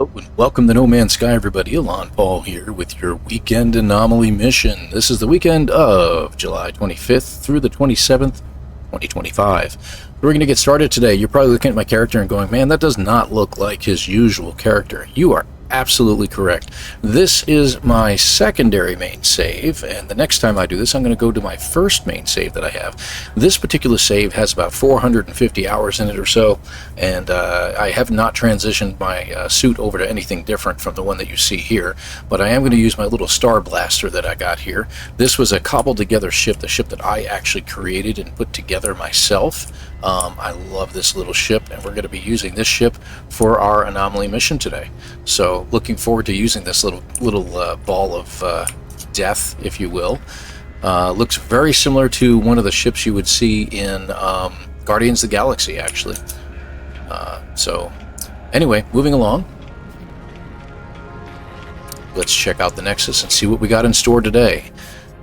Oh, and welcome to NoMansSky, everybody. ElanPaul here with your weekend anomaly mission. This is the weekend of July 25th through the 27th, 2025. We're going to get started today. You're probably looking at my character and going, man, that does not look like his usual character. You are absolutely correct. This is my secondary main save, and the next time I do this, I'm going to go to my first main save that I have. This particular save has about 450 hours in it or so, and I have not transitioned my suit over to anything different from the one that you see here, but I am going to use my little Star Blaster that I got here. This was a cobbled together ship, the ship that I actually created and put together myself. I love this little ship, and we're going to be using this ship for our anomaly mission today. So looking forward to using this little ball of death, if you will. Looks very similar to one of the ships you would see in Guardians of the Galaxy, actually. So anyway, moving along. Let's check out the Nexus and see what we got in store today.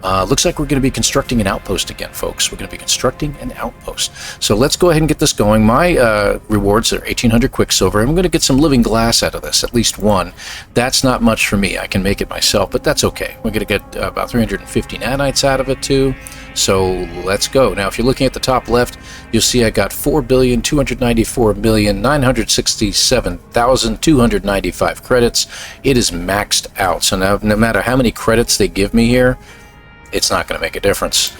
Looks like we're going to be constructing an outpost again, folks. We're going to be constructing an outpost. So let's go ahead and get this going. My rewards are 1,800 Quicksilver. I'm going to get some living glass out of this, at least one. That's not much for me. I can make it myself, but that's okay. We're going to get about 350 nanites out of it, too. So let's go. Now, if you're looking at the top left, you'll see I got 4,294,967,295 credits. It is maxed out. So now, no matter how many credits they give me here, it's not going to make a difference.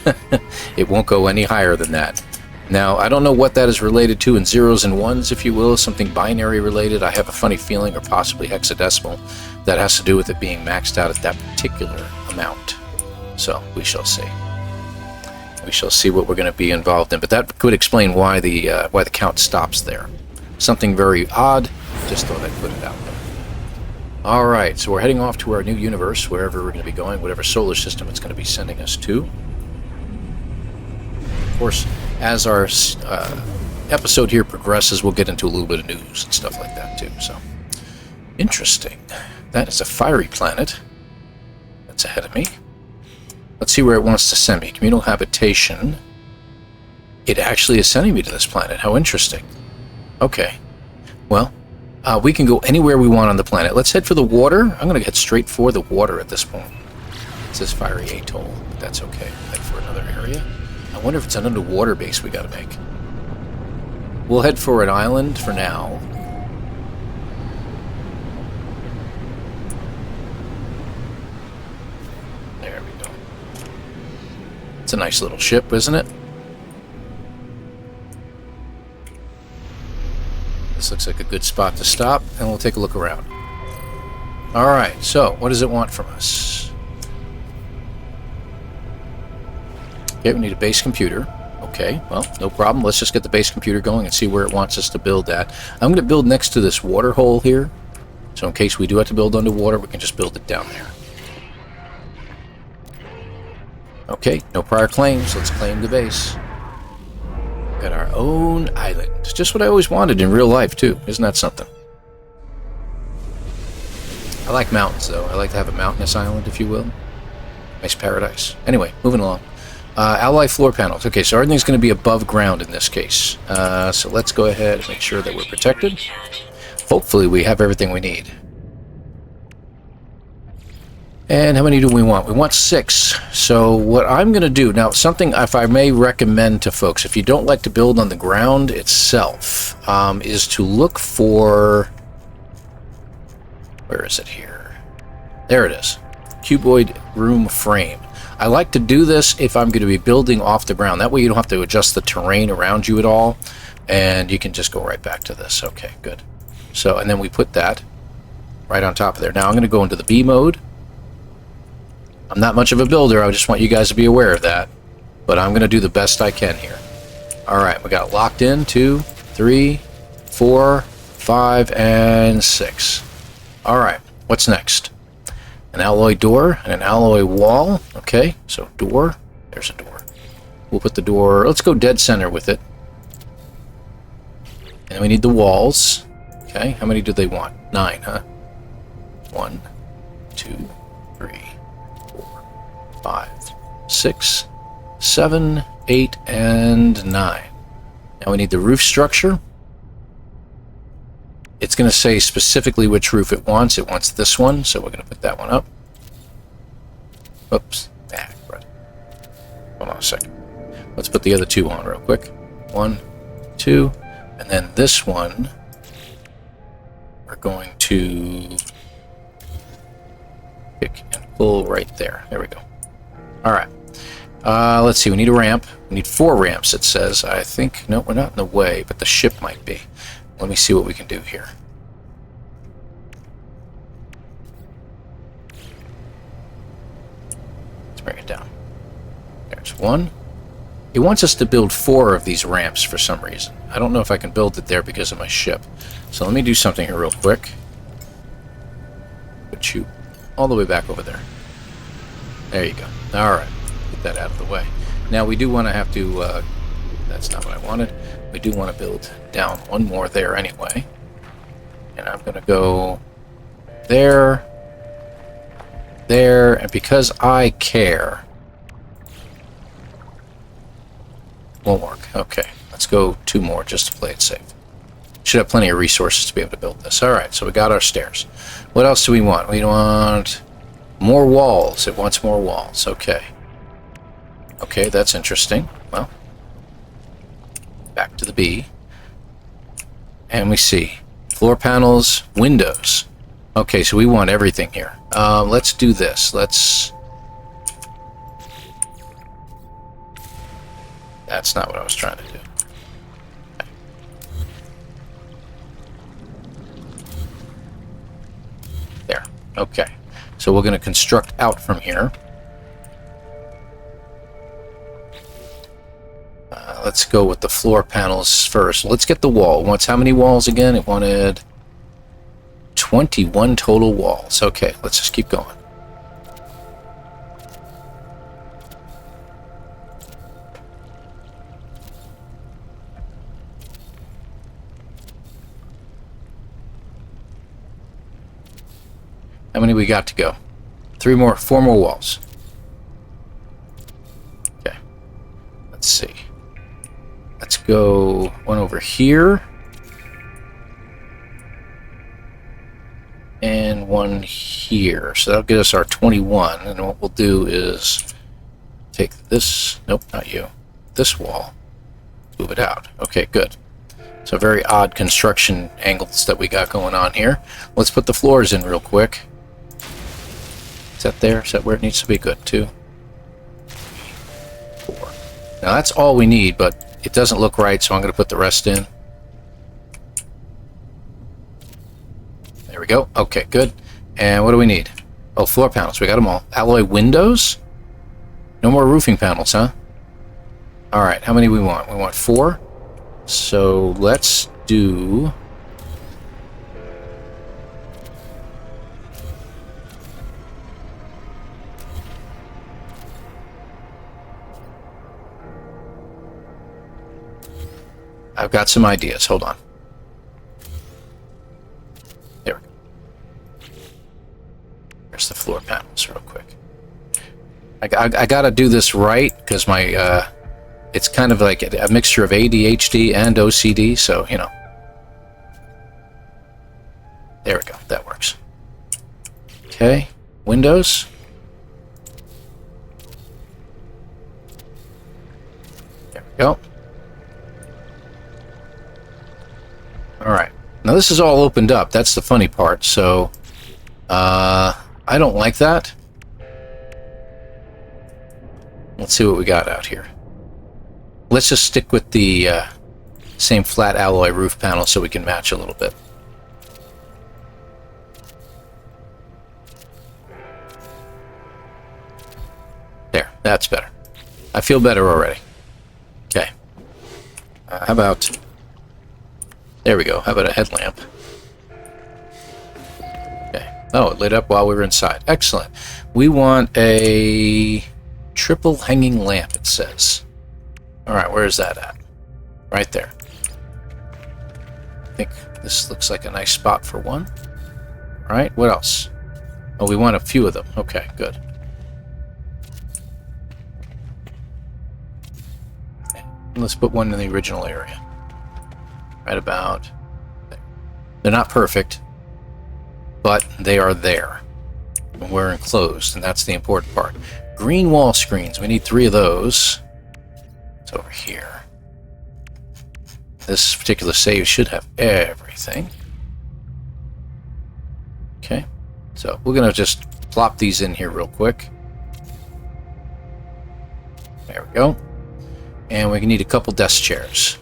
It won't go any higher than that. Now, I don't know what that is related to in zeros and ones, if you will, something binary related. I have a funny feeling, or possibly hexadecimal, that has to do with it being maxed out at that particular amount. So we shall see. We shall see what we're going to be involved in, but that could explain why the count stops there. Something very odd. Just thought I'd put it out there. All right, so we're heading off to our new universe, wherever we're going to be going, whatever solar system it's going to be sending us to. Of course, as our episode here progresses, we'll get into a little bit of news and stuff like that, too. So, interesting. That is a fiery planet. That's ahead of me. Let's see where it wants to send me. Communal habitation. It actually is sending me to this planet. How interesting. Okay. Well, we can go anywhere we want on the planet. Let's head for the water. I'm going to head straight for the water at this point. It says fiery atoll, but that's okay. Head for another area. I wonder if it's an underwater base we got to make. We'll head for an island for now. There we go. It's a nice little ship, isn't it? This looks like a good spot to stop, and we'll take a look around. Alright, so what does it want from us? Okay, we need a base computer. Okay, well, no problem. Let's just get the base computer going and see where it wants us to build at. I'm going to build next to this water hole here, so in case we do have to build underwater, we can just build it down there. Okay, no prior claims. Let's claim the base. Got our own island. It's just what I always wanted in real life, too. Isn't that something? I like mountains, though. I like to have a mountainous island, if you will. Nice paradise. Anyway, moving along. Ally floor panels. Okay, so everything's going to be above ground in this case. So let's go ahead and make sure that we're protected. Hopefully we have everything we need. And how many do we want? We want 6. So what I'm going to do, now something if I may recommend to folks, if you don't like to build on the ground itself, is to look for, where is it here? There it is. Cuboid room frame. I like to do this if I'm going to be building off the ground. That way you don't have to adjust the terrain around you at all, and you can just go right back to this. Okay, good. So, and then we put that right on top of there. Now I'm going to go into the B mode. I'm not much of a builder, I just want you guys to be aware of that. But I'm going to do the best I can here. Alright, we got locked in. 2, 3, 4, 5, and 6. Alright, what's next? An alloy door and an alloy wall. Okay, so door. There's a door. We'll put the door, let's go dead center with it. And then we need the walls. Okay, how many do they want? 9, huh? 1, 2, 3. 5, 6, 7, 8, and 9. Now we need the roof structure. it's going to say specifically which roof it wants. It wants this one, so we're going to put that one up. Oops. Right. Hold on a second. Let's put the other two on real quick. 1, 2, and then this one we're going to pick and pull right there. There we go. All right. Let's see. We need a ramp. We need 4 ramps, it says. I think... No, we're not in the way, but the ship might be. Let me see what we can do here. Let's bring it down. There's 1. It wants us to build 4 of these ramps for some reason. I don't know if I can build it there because of my ship. So let me do something here real quick. Put you all the way back over there. There you go. All right. Get that out of the way. Now we do want to have to... that's not what I wanted. We do want to build down 1 more there anyway. And I'm going to go there, there, and because I care... Won't work. Okay, let's go 2 more just to play it safe. Should have plenty of resources to be able to build this. Alright, so we got our stairs. What else do we want? We want more walls. It wants more walls. Okay. Okay, that's interesting. Well, back to the B. And we see floor panels, windows. Okay, so we want everything here. Let's do this. Let's... That's not what I was trying to do. There. Okay. So we're going to construct out from here. Let's go with the floor panels first. Let's get the wall. It wants how many walls again? It wanted 21 total walls. Okay, let's just keep going. How many we got to go? 4 more walls. Okay. Let's see. Let's go 1 over here. And 1 here. So that'll get us our 21. And what we'll do is take this, nope, not you, this wall, move it out. Okay, good. So very odd construction angles that we got going on here. Let's put the floors in real quick. Is that there? Is that where it needs to be? Good. 2, 4. Now that's all we need, but it doesn't look right, so I'm going to put the rest in. There we go. Okay, good. And what do we need? Oh, floor panels. We got them all. Alloy windows? No more roofing panels, huh? All right, how many we want? We want 4. So let's do... I've got some ideas. Hold on. There we go. There's the floor panels real quick. I got to do this right because my... it's kind of like a mixture of ADHD and OCD, so, you know. There we go. That works. Okay. Windows. There we go. Alright. Now this is all opened up. That's the funny part, so... I don't like that. Let's see what we got out here. Let's just stick with the same flat alloy roof panel so we can match a little bit. There, that's better. I feel better already. Okay. How about... There we go. How about a headlamp? Okay. Oh, it lit up while we were inside. Excellent. We want a triple hanging lamp, it says. Alright, where is that at? Right there. I think this looks like a nice spot for one. Alright, what else? Oh, we want a few of them. Okay, good. Let's put one in the original area. Right about there. They're not perfect, but they are there. And we're enclosed, and that's the important part. Green wall screens. We need 3 of those. It's over here. This particular save should have everything. Okay, so we're going to just plop these in here real quick. There we go. And we need a couple desk chairs.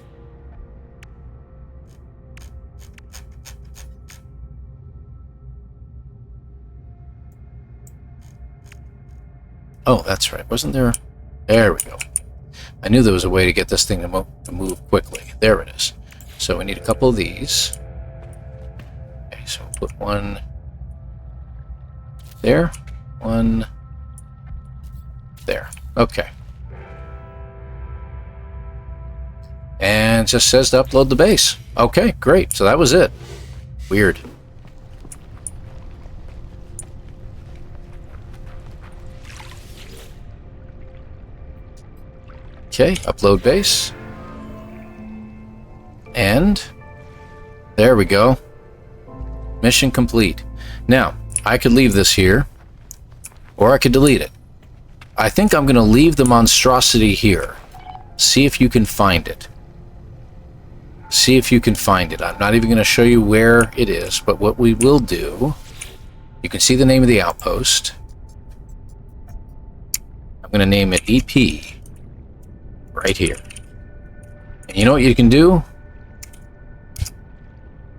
Oh, that's right. Wasn't there? There we go. I knew there was a way to get this thing to move quickly. There it is. So we need a couple of these. Okay, so we'll put one there, one there. Okay. And it just says to upload the base. Okay, great. So that was it. Weird. Okay, upload base. And there we go. Mission complete. Now, I could leave this here, or I could delete it. I think I'm going to leave the monstrosity here. See if you can find it. See if you can find it. I'm not even going to show you where it is, but what we will do, you can see the name of the outpost. I'm going to name it EP. Right here. And you know what you can do?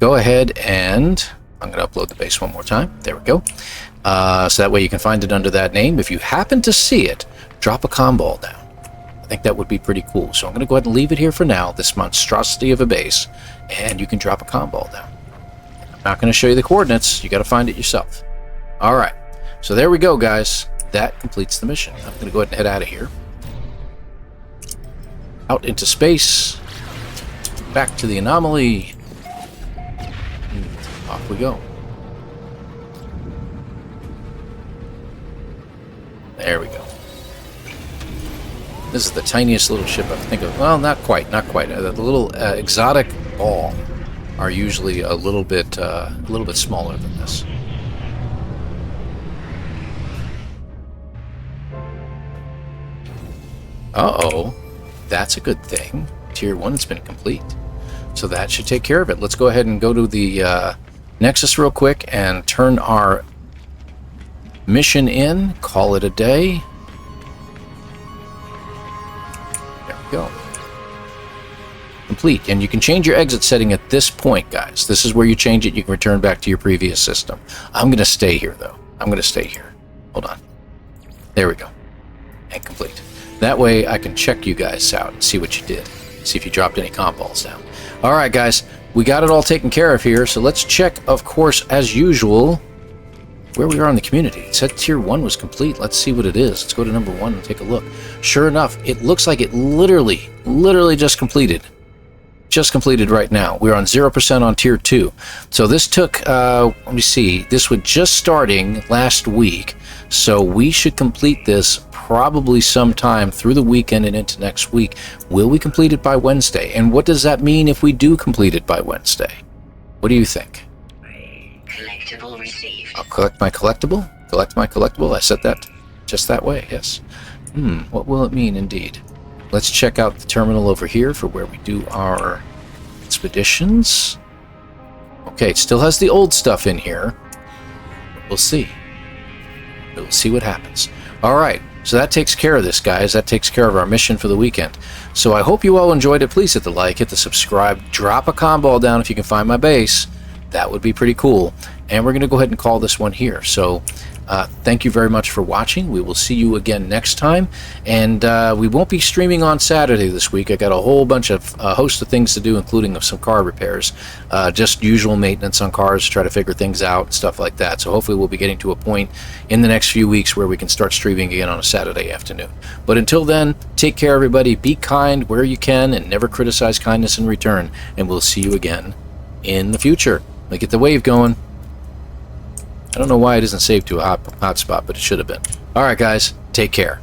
Go ahead and I'm going to upload the base one more time. There we go. So that way you can find it under that name. If you happen to see it, drop a comm ball down. I think that would be pretty cool. So I'm going to go ahead and leave it here for now, this monstrosity of a base, and you can drop a comm ball down. I'm not going to show you the coordinates. You got to find it yourself. All right. So there we go, guys. That completes the mission. I'm going to go ahead and head out of here. Out into space, back to the anomaly, and off we go. There we go. This is the tiniest little ship I can think of. Well, not quite. The little exotic ball are usually a little bit smaller than this. Uh-oh. That's a good thing. Tier 1's been complete. So that should take care of it. Let's go ahead and go to the Nexus real quick and turn our mission in. Call it a day. There we go. Complete. And you can change your exit setting at this point, guys. This is where you change it. You can return back to your previous system. I'm going to stay here, though. I'm going to stay here. Hold on. There we go. And complete. That way I can check you guys out and see what you did. See if you dropped any comm balls down. Alright guys, we got it all taken care of here, so let's check, of course, as usual, where we are in the community. It said Tier 1 was complete. Let's see what it is. Let's go to number 1 and take a look. Sure enough, it looks like it literally just completed. Just completed right now. We're on 0% on Tier 2. So this took, let me see, this was just starting last week. So we should complete this probably sometime through the weekend and into next week. Will we complete it by Wednesday? And what does that mean if we do complete it by Wednesday? What do you think? Collectible received. I'll collect my collectible? Collect my collectible? I said that just that way, yes. What will it mean indeed? Let's check out the terminal over here for where we do our expeditions. Okay, it still has the old stuff in here. We'll see. We'll see what happens. Alright, so that takes care of this, guys. That takes care of our mission for the weekend. So I hope you all enjoyed it. Please hit the like, hit the subscribe, drop a comm ball down if you can find my base. That would be pretty cool. And we're going to go ahead and call this one here. So thank you very much for watching. We will see you again next time. And we won't be streaming on Saturday this week. I got a whole bunch of host of things to do, including some car repairs. Just usual maintenance on cars, try to figure things out, stuff like that. So hopefully we'll be getting to a point in the next few weeks where we can start streaming again on a Saturday afternoon. But until then, take care, everybody. Be kind where you can and never criticize kindness in return. And we'll see you again in the future. Let me get the wave going. I don't know why it isn't saved to a hotspot, but it should have been. Alright guys, take care.